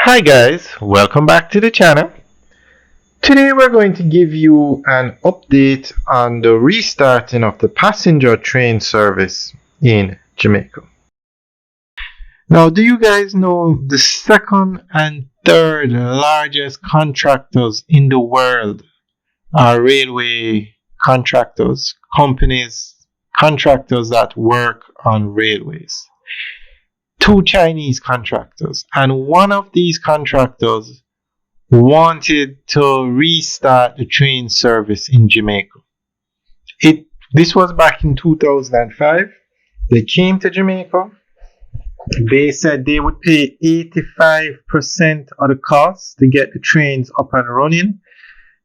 Hi guys, welcome back to the channel. Today we're going to give you an update on the restarting of the passenger train service in Jamaica. Now, do you guys know the second and third largest contractors in the world are railway contractors, contractors that work on railways? Two Chinese contractors, and one of these contractors wanted to restart the train service in Jamaica. This was back in 2005. They came to Jamaica. They said they would pay 85% of the cost to get the trains up and running.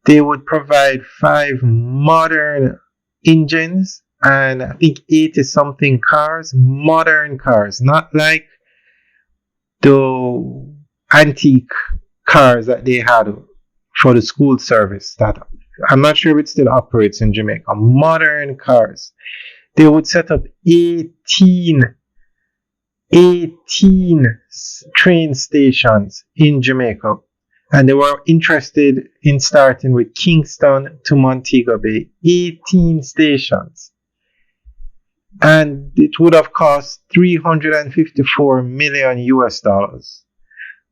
They would provide 5 modern engines and I think 80 something cars, modern cars, not like the antique cars that they had for the school service that I'm not sure if it still operates in Jamaica. Modern cars. They would set up 18 train stations in Jamaica, and they were interested in starting with Kingston to Montego Bay. 18 stations, and it would have cost 354 million US dollars,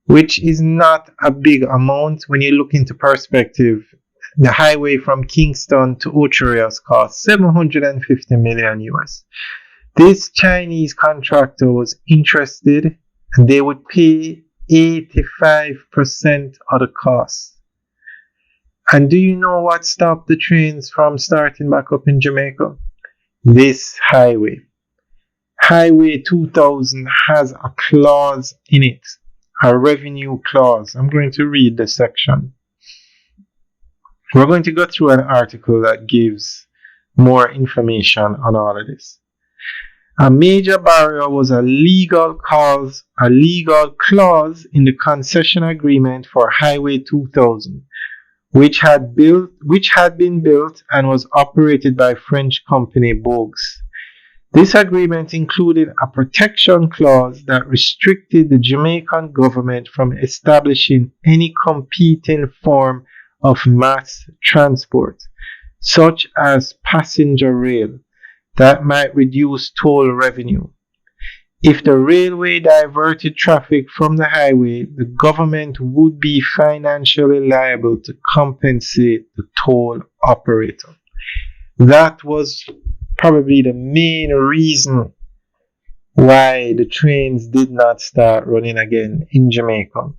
which is not a big amount when you look into perspective. The highway from Kingston to Ocho Rios cost 750 million US. This Chinese contractor was interested and they would pay 85% of the cost. And do you know what stopped the trains from starting back up in Jamaica? This highway. Highway 2000 has a clause in it, a revenue clause. I'm going to read the section. We're going to go through an article that gives more information on all of this. A major barrier was a legal clause in the concession agreement for Highway 2000, which had been built and was operated by French company Bourgs. This agreement included a protection clause that restricted the Jamaican government from establishing any competing form of mass transport, such as passenger rail, that might reduce toll revenue. If the railway diverted traffic from the highway, the government would be financially liable to compensate the toll operator. That was probably the main reason why the trains did not start running again in Jamaica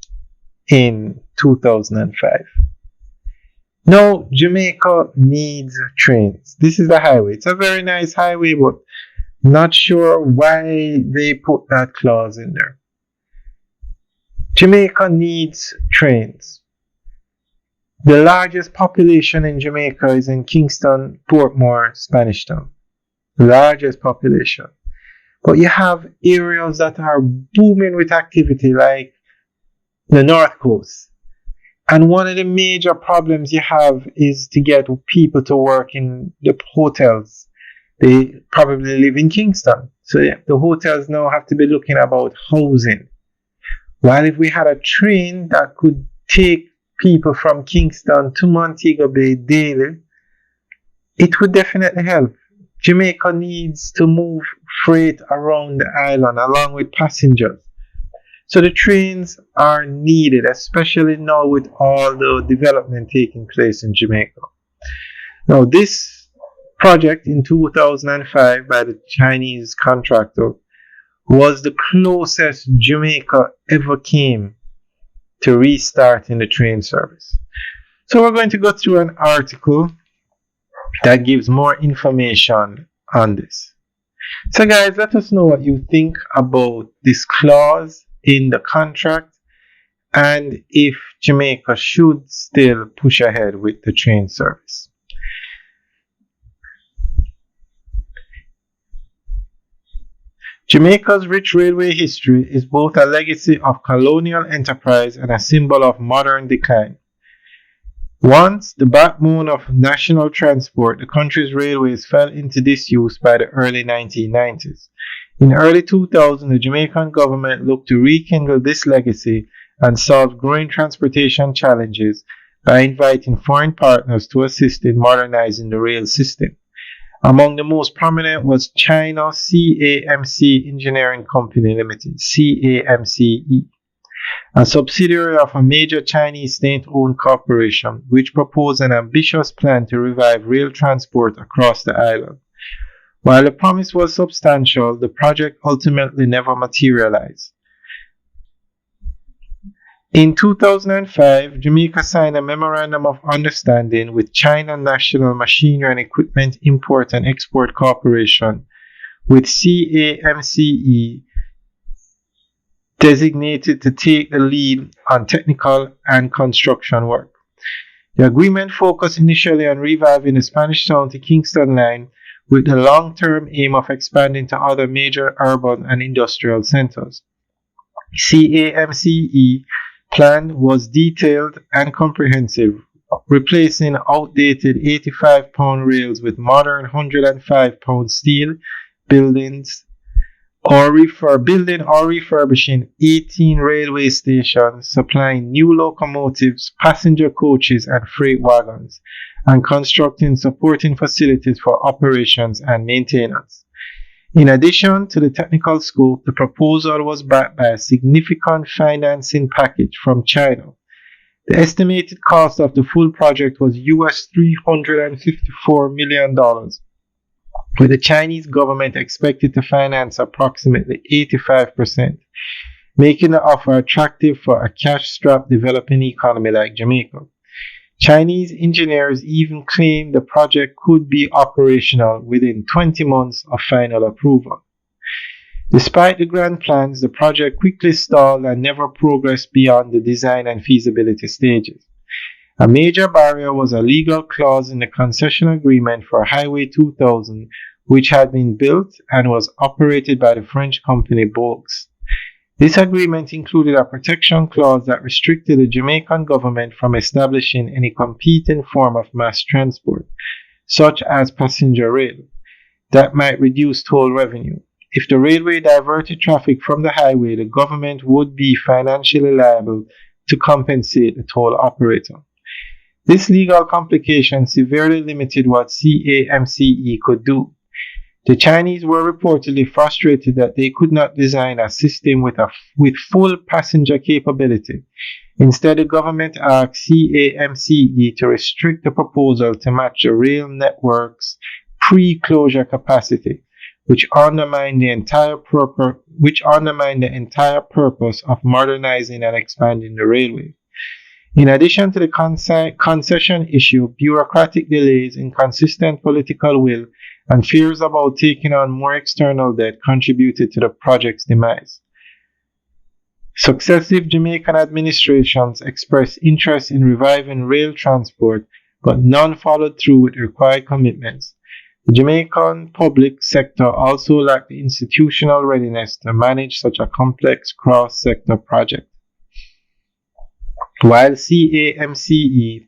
in 2005. Now, Jamaica needs trains. This is the highway. It's a very nice highway, but not sure why they put that clause in there. Jamaica needs trains. The largest population in Jamaica is in Kingston, Portmore, Spanish Town. Largest population. But you have areas that are booming with activity like the North Coast. And one of the major problems you have is to get people to work in the hotels. They probably live in Kingston. So the hotels now have to be looking about housing. While if we had a train that could take people from Kingston to Montego Bay daily, it would definitely help. Jamaica needs to move freight around the island along with passengers. So the trains are needed, especially now with all the development taking place in Jamaica. Now, this project in 2005 by the Chinese contractor was the closest Jamaica ever came to restarting the train service. So we're going to go through an article that gives more information on this. So guys, let us know what you think about this clause in the contract and if Jamaica should still push ahead with the train service. Jamaica's rich railway history is both a legacy of colonial enterprise and a symbol of modern decline. Once the backbone of national transport, the country's railways fell into disuse by the early 1990s. In early 2000, the Jamaican government looked to rekindle this legacy and solved growing transportation challenges by inviting foreign partners to assist in modernizing the rail system. Among the most prominent was China CAMC Engineering Company Limited, CAMCE, a subsidiary of a major Chinese state-owned corporation, which proposed an ambitious plan to revive rail transport across the island. While the promise was substantial, the project ultimately never materialized. In 2005, Jamaica signed a Memorandum of Understanding with China National Machinery and Equipment Import and Export Corporation, with CAMCE designated to take the lead on technical and construction work. The agreement focused initially on reviving the Spanish Town to Kingston line with the long-term aim of expanding to other major urban and industrial centers. CAMCE plan was detailed and comprehensive, replacing outdated 85-pound rails with modern 105-pound steel buildings, building or refurbishing 18 railway stations, supplying new locomotives, passenger coaches, and freight wagons, and constructing supporting facilities for operations and maintenance. In addition to the technical scope, the proposal was backed by a significant financing package from China. The estimated cost of the full project was US $354 million, with the Chinese government expected to finance approximately 85%, making the offer attractive for a cash-strapped developing economy like Jamaica. Chinese engineers even claimed the project could be operational within 20 months of final approval. Despite the grand plans, the project quickly stalled and never progressed beyond the design and feasibility stages. A major barrier was a legal clause in the concession agreement for Highway 2000, which had been built and was operated by the French company Bourgs. This agreement included a protection clause that restricted the Jamaican government from establishing any competing form of mass transport, such as passenger rail, that might reduce toll revenue. If the railway diverted traffic from the highway, the government would be financially liable to compensate the toll operator. This legal complication severely limited what CAMCE could do. The Chinese were reportedly frustrated that they could not design a system with full passenger capability. Instead, the government asked CAMCE to restrict the proposal to match the rail network's pre-closure capacity, which undermined the entire purpose of modernizing and expanding the railway. In addition to the concession issue, bureaucratic delays, inconsistent political will, and fears about taking on more external debt contributed to the project's demise. Successive Jamaican administrations expressed interest in reviving rail transport, but none followed through with required commitments. The Jamaican public sector also lacked the institutional readiness to manage such a complex cross-sector project. While the CAMCE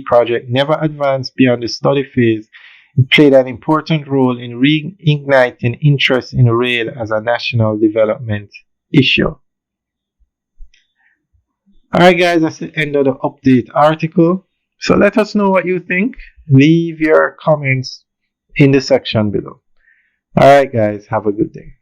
project never advanced beyond the study phase, it played an important role in reigniting interest in rail as a national development issue. Alright guys, that's the end of the update article. So let us know what you think. Leave your comments in the section below. Alright guys, have a good day.